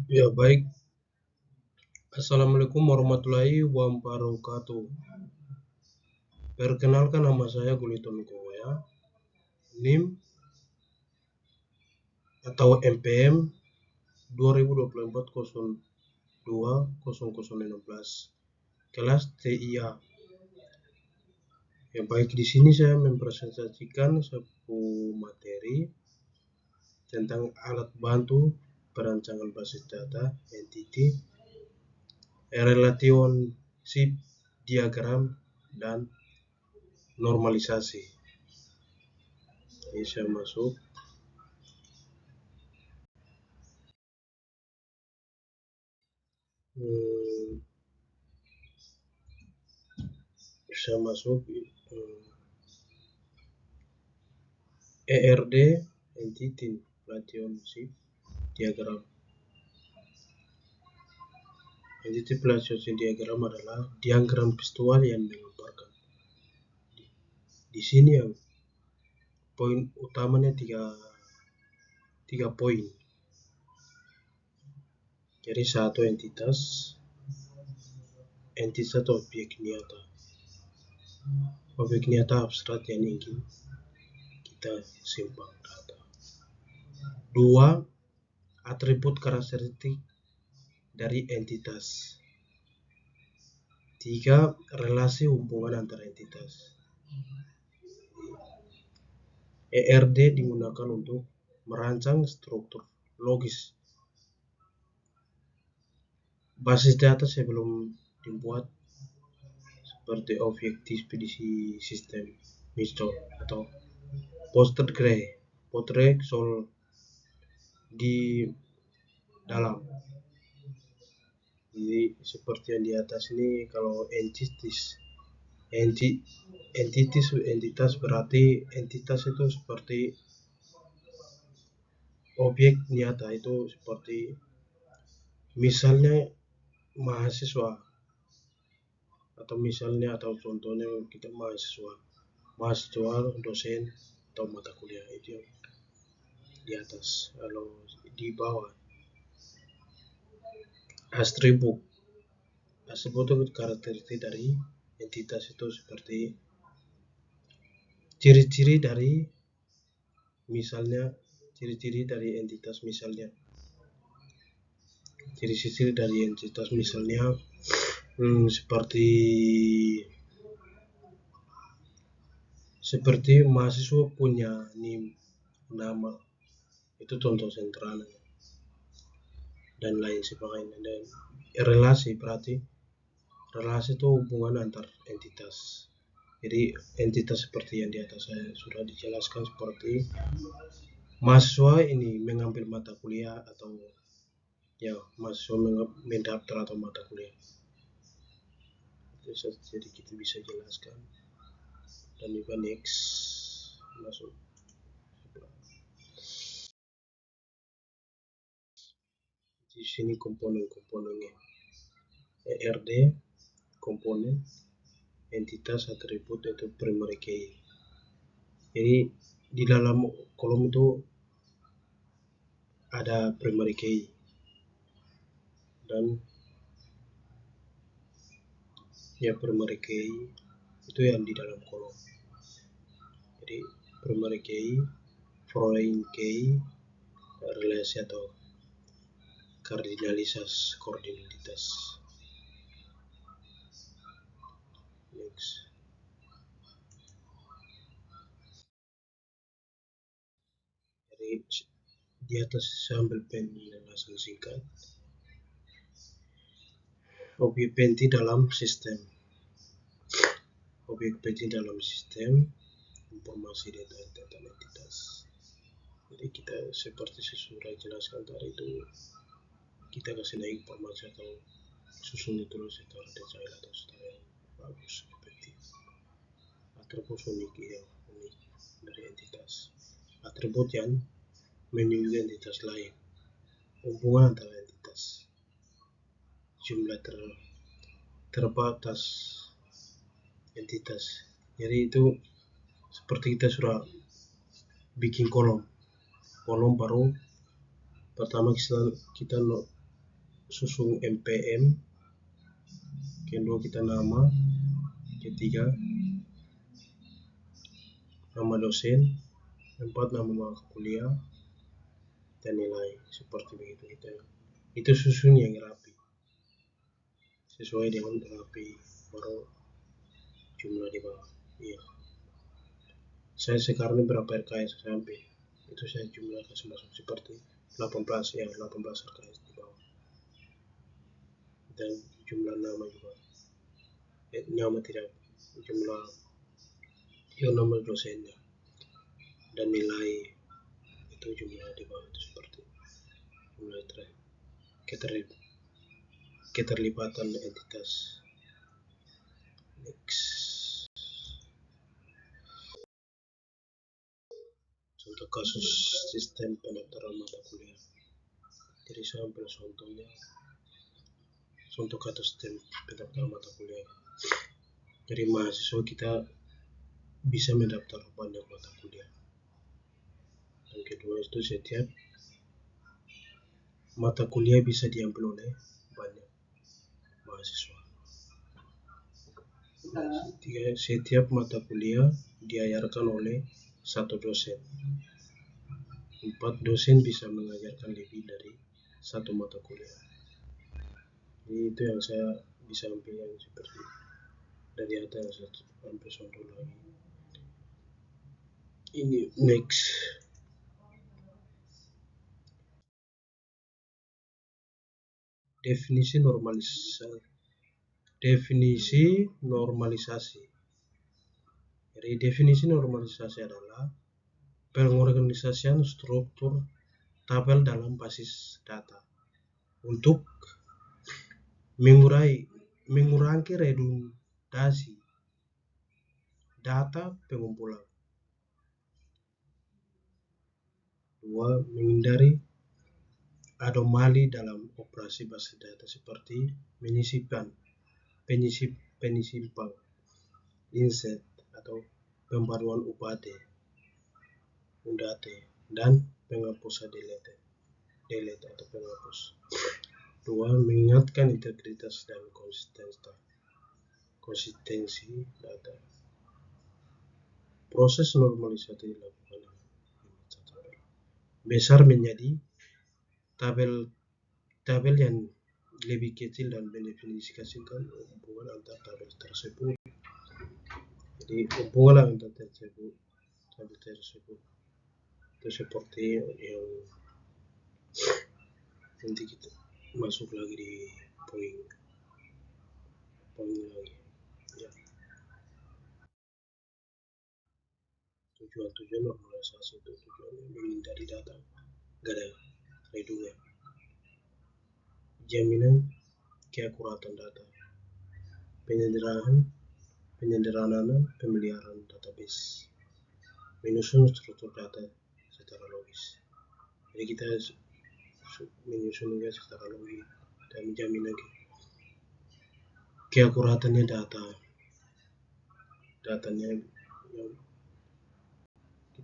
Ya baik, Assalamualaikum warahmatullahi wabarakatuh. Perkenalkan nama saya Guliton Koya, NIM atau MPM 2024-02-0016, kelas TIA. Ya baik, di sini saya mempresentasikan satu materi tentang alat bantu perancangan basis data, entity, relationship diagram, dan normalisasi. Ini saya masuk. Bisa masuk ERD, Entity Relationship Diagram. Entity Relationship Diagram adalah diagram visual yang menggambarkan. Di sini yang poin utamanya tiga poin. Jadi satu entitas atau objek nyata. Objek nyata abstrak yang ingin kita simpan data. Dua, atribut karakteristik dari entitas. Tiga, relasi hubungan antara entitas. ERD digunakan untuk merancang struktur logis basis data sebelum dibuat, seperti objek definisi sistem, misal atau Postgres di dalam. Jadi seperti yang di atas ini, kalau entitas berarti entitas itu seperti objek nyata, itu seperti misalnya mahasiswa, atau misalnya atau contohnya kita mahasiswa, dosen, atau mata kuliah. Itu di atas. Kalau di bawah, atribut itu karakteristik dari entitas, itu seperti ciri-ciri dari entitas, misalnya ciri-ciri dari entitas misalnya seperti mahasiswa punya NIM, nama, itu contoh sentral, dan lain sebagainya. Dan relasi berarti relasi itu hubungan antar entitas. Jadi entitas seperti yang di atas saya sudah dijelaskan, seperti mahasiswa ini mengambil mata kuliah, atau ya mahasiswa mendaftar atau mata kuliah. Jadi kita bisa jelaskan. Dan juga next, masuk. Di sini komponen-komponennya. ERD, komponen, entitas, atribut, itu primary key. Jadi di dalam kolom itu ada primary key, dan ya primary key itu yang di dalam kolom. Jadi primary key, foreign key, relasi atau koordinalitas. Next. Jadi di atas saya ambil penjelasan singkat. Objek penting dalam sistem. Objek penting dalam sistem informasi data tentang entitas. Jadi kita seperti sudah jelaskan tadi itu, kita kasih informasi atau susun itu secara detail atau secara bagus, efektif. Atribut unik dari entitas. Atribut yang menunjukkan entitas lain, hubungan antara entitas, jumlah terbatas entitas. Jadi itu seperti kita sudah bikin kolom baru. Pertama kita susun MPM, kedua kita nama, ketiga nama dosen, 4 nama mata kuliah, dan nilai. Seperti begitu kita. Itu susun yang rapi, sesuai dengan rapi, baru jumlah di bawah. Iya. Saya sekarang berapa RKS sampai itu saya jumlah kasih masuk seperti 18 RKS di bawah, dan jumlah nama juga nama tidak jumlah yang nomor dosennya dan nilai itu jumlah di bawah itu seperti jumlah keterlibatan entitas. Next, contoh kasus sistem pendaftaran mata kuliah. Jadi saya ambil contohnya, contoh kasus sistem pendaftaran mata kuliah. Jadi mahasiswa kita bisa mendaftar banyak mata kuliah. Yang kedua itu setiap mata kuliah bisa diambil oleh banyak mahasiswa. Setiap mata kuliah diajarkan oleh satu dosen. 4 dosen bisa mengajarkan lebih dari satu mata kuliah. Jadi itu yang saya bisa ambil yang seperti dari atas, saya ambil contoh lagi. Ini next. Definisi normalisasi. Jadi definisi normalisasi adalah pengorganisasian struktur tabel dalam basis data untuk mengurangi redundasi data pengumpulan. 2. Menghindari anomali dalam operasi basis data seperti penyimpan, insert atau pembaruan UDAT dan penghapusan delete atau penghapus. 2. Mengingatkan integritas dan konsistensi data. Proses normalisasi dilakukan besar menjadi tabel yang lebih kecil dan mendefinisikan hubungan antar tabel tersebut. Jadi hubungan antar tabel tersebut itu seperti yang nanti kita masuk lagi di poin lagi. Ya. Tujuan normalisasi itu tujuannya menghindari data gak ada redundan, jaminan keakuratan data, penyederhanaan pemeliharaan database, menyusun struktur data secara logis. Jadi kita menyusunnya secara logis dan jaminan keakuratannya datanya yang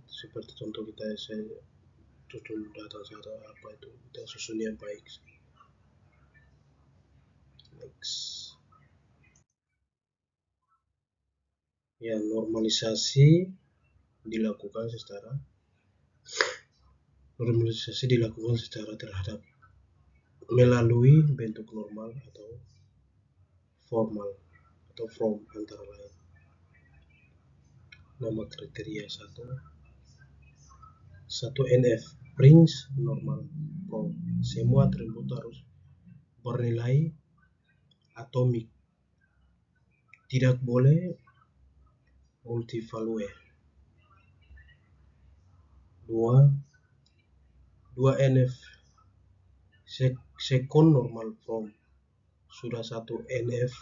seperti contoh saya susun data saya apa itu kita susun yang baik. Next. Ya, normalisasi dilakukan secara terhadap melalui bentuk normal atau formal atau from antara lain. Nama kriteria 1 NF Prince normal from. Semua atribut harus bernilai atomik, tidak boleh multivalue. 2 NF second normal from. Sudah 1 NF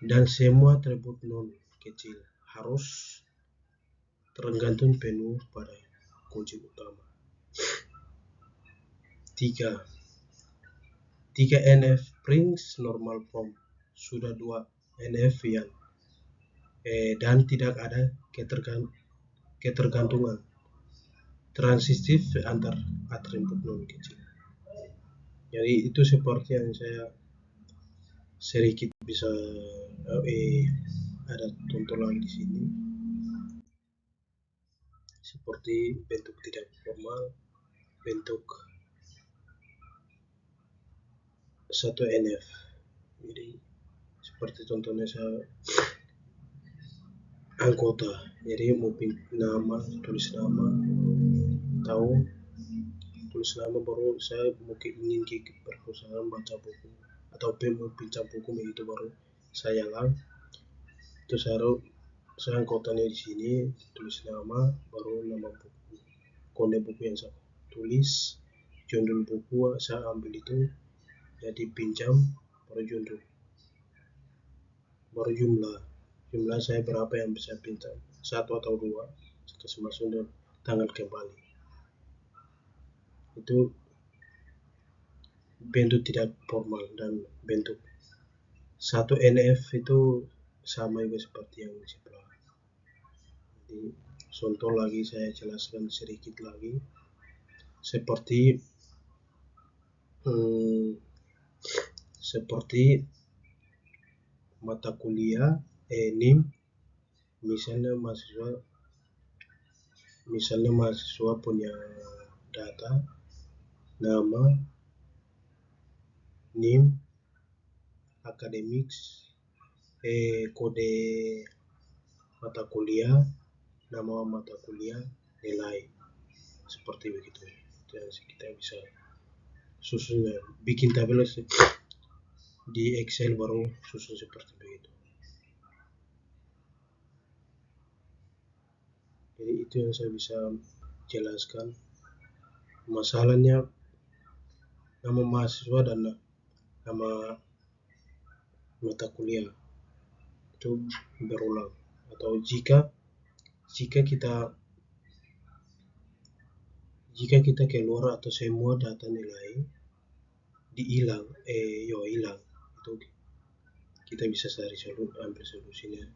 dan semua atribut non kecil harus tergantung penuh pada kunci utama. 3 NF Prince normal from. Sudah 2 NF yang dan tidak ada ketergantungan transitif antar atribut non kecil. Jadi itu seperti yang saya sedikit bisa ada tontonan di sini, seperti bentuk tidak formal, bentuk 1NF. Jadi seperti contohnya saya anggota, jadi mau nama, tulis nama, tahu, tulis nama, baru saya mungkin ingin ke perpustakaan baca buku atau mau pinjam buku begitu, baru saya lang, itu saya anggotanya di sini, tulis nama, baru nama buku, kode buku yang saya tulis, judul buku saya ambil itu, jadi pinjam, baru judul, baru jumlah saya berapa yang bisa pinjam, 1 atau 2, kasih masuk dan tanggal kembali. Itu bentuk tidak formal. Dan bentuk 1NF itu sama juga seperti yang di sebelah. Jadi contoh lagi saya jelaskan sedikit lagi, seperti seperti mata kuliah NIM, misalnya mahasiswa punya data, nama, NIM, akademik, kode mata kuliah, nama mata kuliah, nilai, seperti begitu. Jadi kita bisa susun, bikin tabel di Excel, baru susun seperti begitu. Jadi itu yang saya bisa jelaskan. Masalahnya nama mahasiswa dan nama mata kuliah itu berulang, atau jika kita keluar atau semua data nilai hilang, itu kita bisa cari ambil solusinya,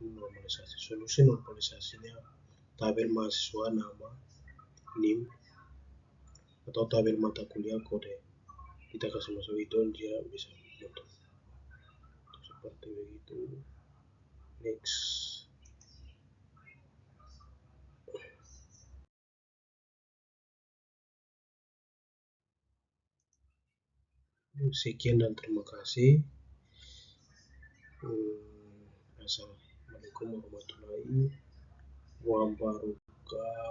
normalisasinya tabel mahasiswa nama, NIM, atau tabel mata kuliah kode, kita kasih masuk itu, dia bisa bentuk seperti begitu. Next. Sekian dan terima kasih. Assalamualaikum warahmatullahi wabarakatuh.